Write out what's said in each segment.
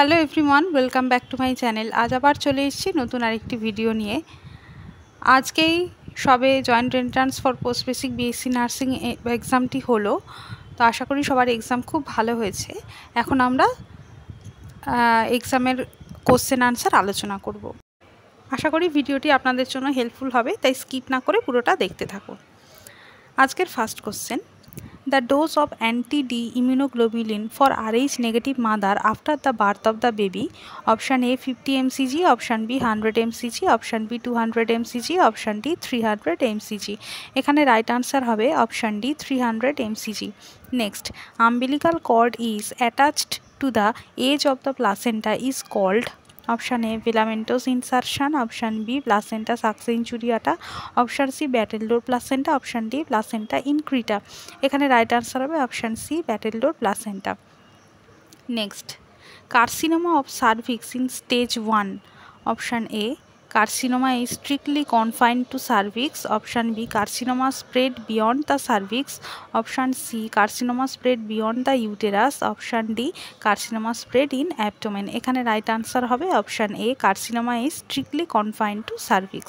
Hello everyone, welcome back to my channel. আজ আবার চলে এসেছি নতুন আরেকটি ভিডিও নিয়ে। আজকেই সবে joint entrance for post basic BSc nursing এক্সামটি হলো, তো আশা করি সবার এক্সাম খুব ভালো হয়েছে। এখন আমরা এক্সামের কোশ্চেন আনসার আলোচনা করব। আশা করি ভিডিওটি আপনাদের জন্য হেল্পফুল হবে, তাই স্কিপ না করে পুরোটা দেখতে থাকুন। আজকের first question: The dose of anti-D immunoglobulin for Rh negative mother after the birth of the baby. Option A 50 mcg, option B 100 mcg, option B 200 mcg, option D 300 mcg. এখানে right answer হবে option D 300 mcg. Next, umbilical cord is attached to the edge of the placenta is called. Option A filamentous insertion, option B placenta subsidiata, option C battledore placenta, option D placenta increta. এখানে right answer হবে option C battledore placenta. Next, carcinoma of cervix in stage 1. Option A carcinoma is strictly confined to cervix, option B carcinoma spread beyond the cervix, option C carcinoma spread beyond the uterus, option D carcinoma spread in abdomen. এখানে right answer হবে option A carcinoma is strictly confined to cervix.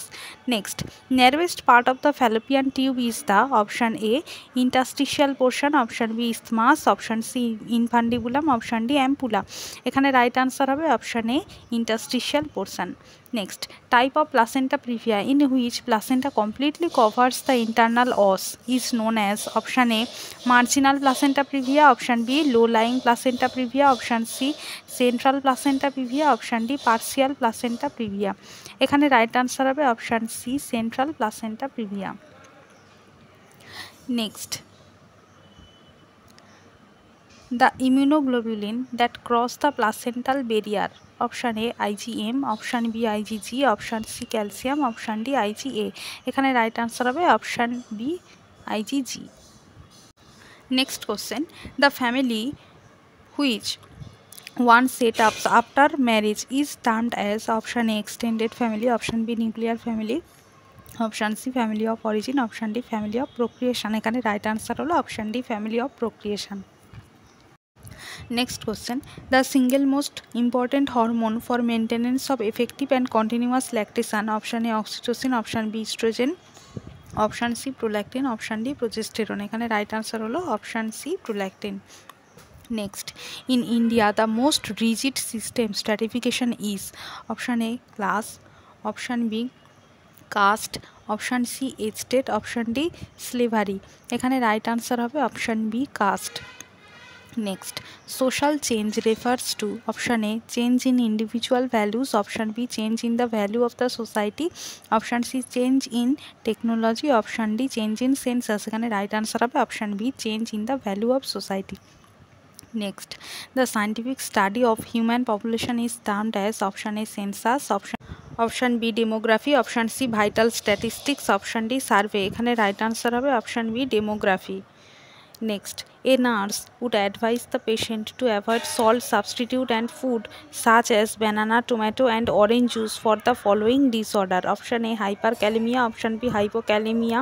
Next, narrowest part of the fallopian tube is the option A interstitial portion, option B isthmus, option C infundibulum, option D ampulla. এখানে right answer হবে option A interstitial portion. Next, type of placenta previa in which placenta completely covers the internal os is known as. Option A marginal placenta previa, option B low lying placenta previa, option C central placenta previa, option D partial placenta previa. এখানে right answer হবে option C central placenta previa. Next, the immunoglobulin that cross the placental barrier. Option A IgM, option B IgG, option C calcium, option D IgA. এখানে right answer হবে option B IgG. Next question: the family which one set up after marriage is termed as. Option A extended family, option B nuclear family, option C family of origin, option D family of procreation. এখানে right answer হলো option D family of procreation. Next question: the single most important hormone for maintenance of effective and continuous lactation. Option A oxytocin, option B estrogen, option C prolactin, option D progesterone. এখানে right answer হলো option C prolactin. Next, in India the most rigid system stratification is. Option A class, option B caste, option C estate, option D slavery. এখানে right answer হবে option B caste. Next, social change refers to. Option A change in individual values, option B change in the value of the society, option C change in technology, option D change in census. এখানে right answer হবে option B change in the value of society. Next, the scientific study of human population is termed as. Option A census, option B demography, option C vital statistics, option D survey. এখানে right answer হবে option B demography. Next, a nurse would advise the patient to avoid salt substitute and food such as banana, tomato and orange juice for the following disorder. Option A hyperkalemia, option B hypokalemia,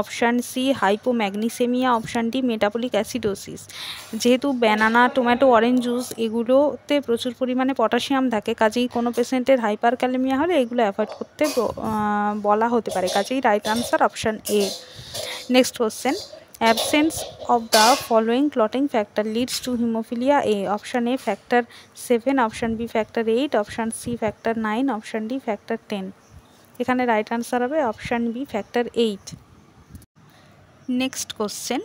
option C hypomagnesemia, option D metabolic acidosis. যেহেতু banana, tomato, orange juice এগুলোতে প্রচুর পরিমাণে potassium থাকে, কাজেই কোনো পেশেন্টের hyperkalaemia হলে এগুলো অ্যাভয়েড করতে বলা হতে পারে, কাজেই right answer option A. Next question: absence of the following clotting factor leads to hemophilia A. Option A factor 7, option B factor 8, option C factor 9, option D factor 10. এখানে রাইট আনসার হবে option B factor 8. Next question: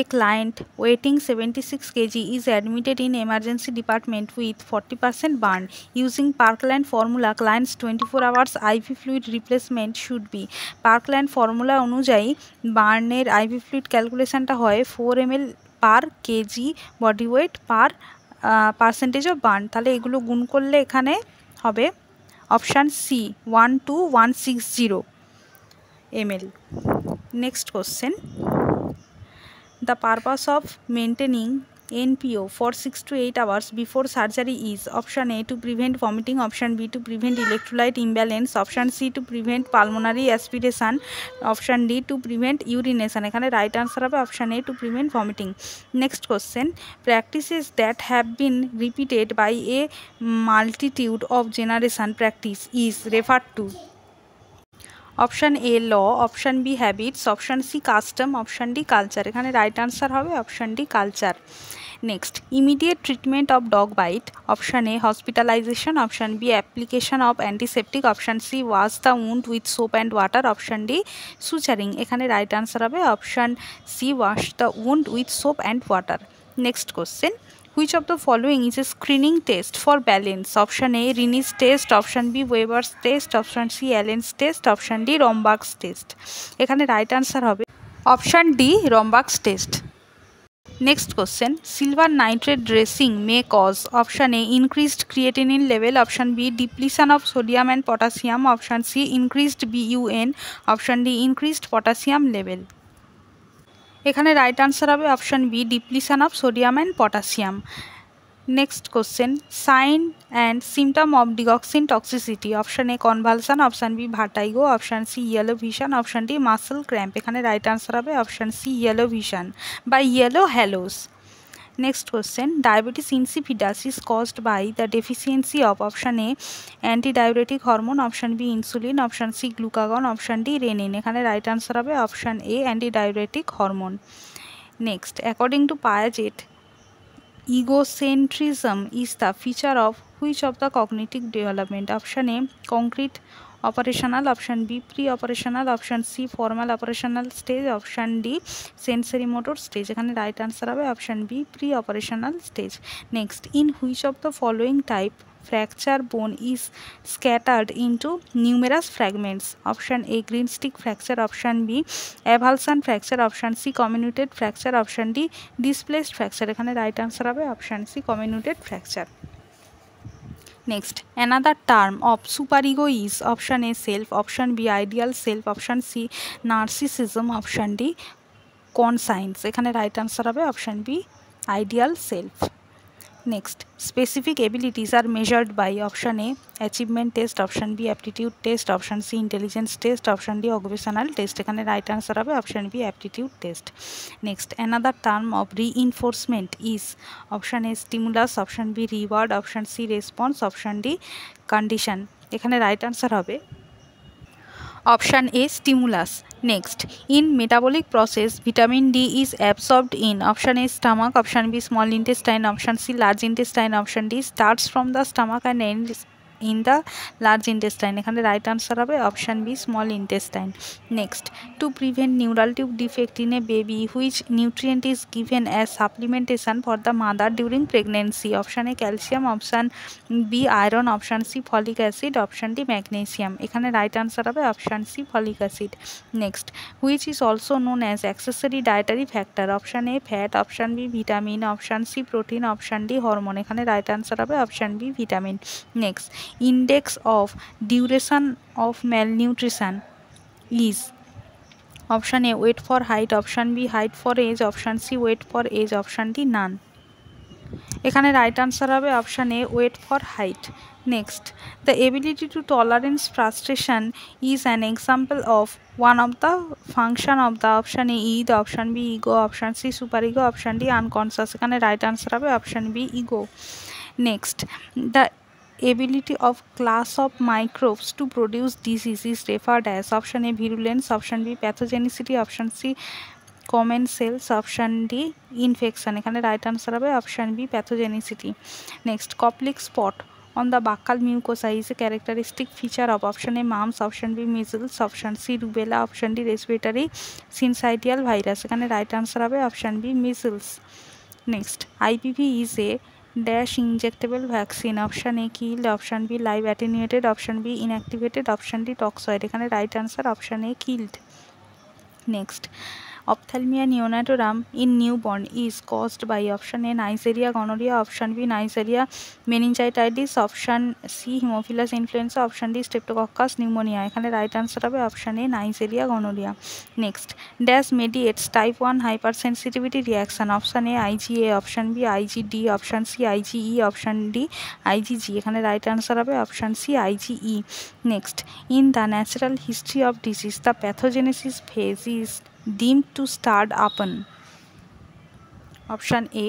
a client weighing 76 kg is admitted in emergency department with 40% burn. Using Parkland formula, client's 24 hours IV fluid replacement should be. Parkland formula অনুযায়ী বার্নের IV fluid ক্যালকুলেশনটা হয় 4 ml per kg body weight per percentage of burn. তাহলে এগুলো গুণ করলে এখানে হবে option C 12160 ml. Next question: the purpose of maintaining NPO for 6 to 8 hours before surgery is option A to prevent vomiting, option B to prevent electrolyte imbalance, option C to prevent pulmonary aspiration, option D to prevent urination. এখানে right answer হবে option A to prevent vomiting. Next question, practices that have been repeated by a multitude of generation practice is referred to. Option A law, option B habits, option C custom, option D culture. এখানে right answer হবে option D culture. Next, immediate treatment of dog bite, option A hospitalization, option B application of antiseptic, option C wash the wound with soap and water, option D suturing. এখানে right answer হবে option C wash the wound with soap and water. Next question, which of the following is a screening test for balance? Option A Rinne's test, option B Weber's test, option C Allen's test, option D Rombach's test. এখানে right answer হবে option D Rombach's test. Next question, silver nitrate dressing may cause, option A increased creatinine level, option B depletion of sodium and potassium, option C increased BUN, option D increased potassium level. এখানে right answer হবে option B depletion of sodium and potassium. Next question, sign and symptom of digoxin toxicity, option A convulsion, option B vertigo, option C yellow vision, option D muscle cramp. এখানে right answer হবে option C yellow vision বা yellow hallows. Next question, diabetes insipidus is caused by the deficiency of option A antidiuretic hormone, option B insulin, option C glucagon, option D renin. এখানে right answer হবে option A antidiuretic hormone. Next, according to Piaget, egocentrism is the feature of which of the cognitive development? Option A concrete operational, option B pre-operational, option C formal operational stage, option D sensory motor stage. এখানে right answer হবে option B pre-operational stage. Next, in which of the following type fracture bone is scattered into numerous fragments? Option A green stick fracture, option B avulsion fracture, option C comminuted fracture, option D displaced fracture. এখানে right answer হবে option C comminuted fracture. Next, another term of superego is option A self, option B ideal self, option C narcissism, option D conscience. এখানে right answer হবে option B ideal self. Next, specific abilities are measured by option A achievement test, option B aptitude test, option C intelligence test, option D occupational test. এখানে right answer হবে option B aptitude test. Next, another term of reinforcement is option A stimulus, option B reward, option C response, option D condition. এখানে right answer হবে option A stimulus. Next, in metabolic process vitamin D is absorbed in option A stomach, option B small intestine, option C large intestine, option D starts from the stomach and ends in the large intestine. এখানে right answer হবে option B small intestine. Next, to prevent neural tube defect in a baby which nutrient is given as supplementation for the mother during pregnancy? Option A calcium, option B iron, option C folic acid, option D magnesium. এখানে right answer হবে option C folic acid. Next, which is also known as accessory dietary factor? Option A fat, option B vitamin, option C protein, option D hormone. এখানে right answer হবে option B vitamin. Next, index of duration of malnutrition is option A weight for height, option B height for age, option C weight for age, option D none. এখানে right answer হবে option A weight for height. Next, the ability to tolerance frustration is an example of one of the function of the option A id, option B ego, option C super ego, option D unconscious. এখানে right answer হবে option B ego. Next, the ability of class of microbes to produce disease is referred as option A virulence, option B pathogenicity, option C commensals, option D infection. এখানে right answer হবে option B pathogenicity. Next, Koplik spot on the buccal mucosa is a characteristic feature of option A mumps, option B measles, option C rubella, option D respiratory syncytial virus. এখানে right answer হবে option B measles. Next, IPV is a dash injectable vaccine. Option A killed, option B live attenuated, option B inactivated, option D toxoid. এখানে right answer option A killed. Next, Ophthalmia neonatorum in newborn is caused by option A Neisseria gonorrhea, option B Neisseria meningitis, option C Haemophilus influenza, option D Streptococcus pneumonia। এখানে right answer হবে option A Neisseria gonorrhea। Next, dash mediates type 1 hypersensitivity reaction, option A IgA, option B IgD, option C IgE, option D IgG। এখানে right answer হবে option C IgE। Next, in the natural history of disease the pathogenesis phase is deemed to start upon, option A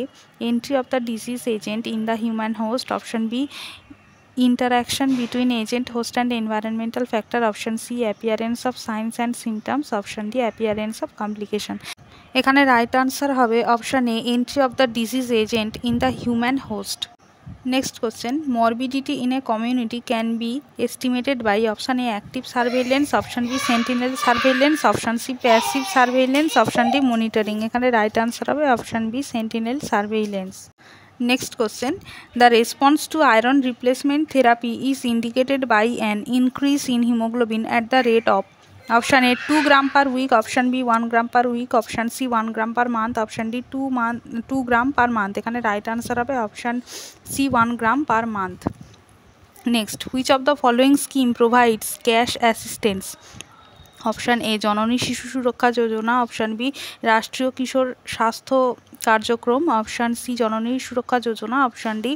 entry of the disease agent in the human host, option B interaction between agent host and environmental factor, option C appearance of signs and symptoms, option D appearance of complication। এখানে right answer হবে option A entry of the disease agent in the human host. Next question, morbidity in a community can be estimated by option A active surveillance, option B sentinel surveillance, option C passive surveillance, option D monitoring। এখানে right answer হবে option B sentinel surveillance। Next question, the response to iron replacement therapy is indicated by an increase in hemoglobin at the rate of, option A 2 gram per week, option B 1 gram per week, option C 1 gram per month, option D 2 gram per month। এখানে right answer হবে option C 1 gram per month। Next, which of the following scheme provides cash assistance, option A জননী শিশু সুরক্ষা যোজনা, option B রাষ্ট্রীয় কিশোর স্বাস্থ্য কার্যক্রম, option C Janani Suraksha যোজনা, option D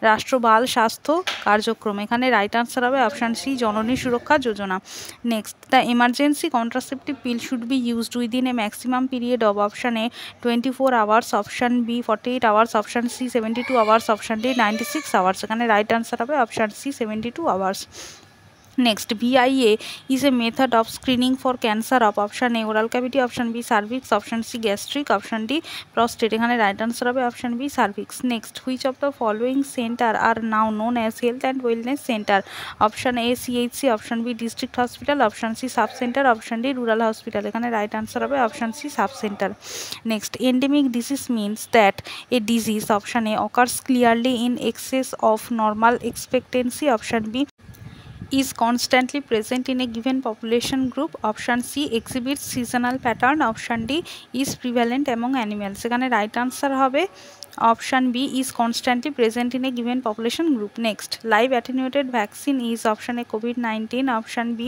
রাষ্ট্র বাল স্বাস্থ্য কার্যক্রম। এখানে রাইট আনসার হবে option C Janani Suraksha Yojana. Next, the emergency contraceptive pill should be used within a maximum period of, option A 24 hours, option B 48 hours, option C 72 hours, option D 96 hours. এখানে right answer হবে option C 72 hours. Next, VIA is a method of screening for cancer of, option A oral cavity, option B cervix, option C gastric, option D prostate। এখানে right answer হবে option B cervix। Next, which of the following center are now known as health and wellness center, option A CHC, option B district hospital, option C sub center, option D rural hospital। এখানে right answer হবে option C sub center। Next, endemic disease means that a disease, option A occurs clearly in excess of normal expectancy, option B is constantly present in a given population group, option C exhibits seasonal pattern, option D is prevalent among animals। এখানে right answer হবে option B is constantly present in a given population group। Next, live attenuated vaccine is, option A COVID-19, option B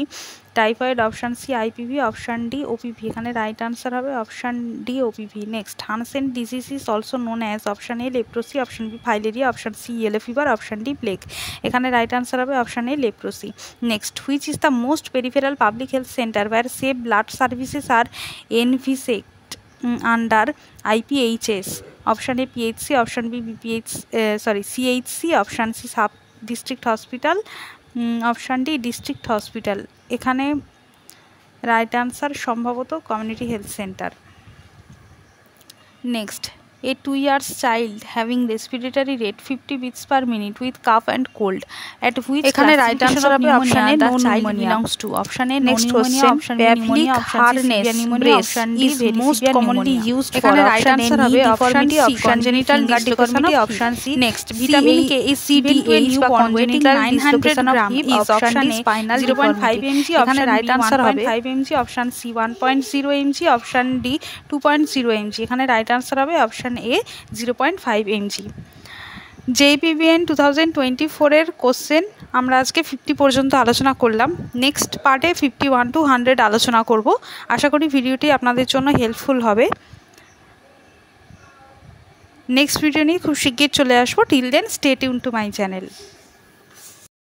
typhoid, option C IPV, option D OPV। এখানে right answer হবে option D OPV। Next, Hansen disease is also known as, option A leprosy, option B filaria, option C yellow fever, option D plague. এখানে right answer হবে option A leprosy. Next, which is the most peripheral public health center where safe blood services are envisaged under IPHS, option A PHC, option B CHC, option C sub district hospital, option D district hospital। এখানে right answer সম্ভবত community health centre. Next, a 2 years child having respiratory rate 50 beats per minute with cough and cold, at which এখানে right answer হবে option A no child pneumonia. belongs to, option A Next no question, pneumonia, option B pneumonia, option C harness severe pneumonia, brace option D is very most severe commonly pneumonia। used for, এখানে right option A answer knee হবে option deformity, C option D congenital finger dislocation deformity, of option hip। C next, vitamin K is CDH CB12 বা বা congenital 900 dislocation of gram hip, is, option option D A spinal 0.5 deformity। mg, এখানে option right B answer হবে 1.5 mg, option C 1.0 mg, option D 2.0 mg। এখানে right answer হবে option এ 0.5 mg। JPBN 2024 এর question আমরা আজকে 50 পর্যন্ত আলোচনা করলাম। নেক্সট পার্টে 51 to 100 আলোচনা করব। আশা করি ভিডিওটি আপনাদের জন্য হেল্পফুল হবে। নেক্সট ভিডিও নিয়ে খুব শিগগির চলে আসবো। Till then stay tune to my channel.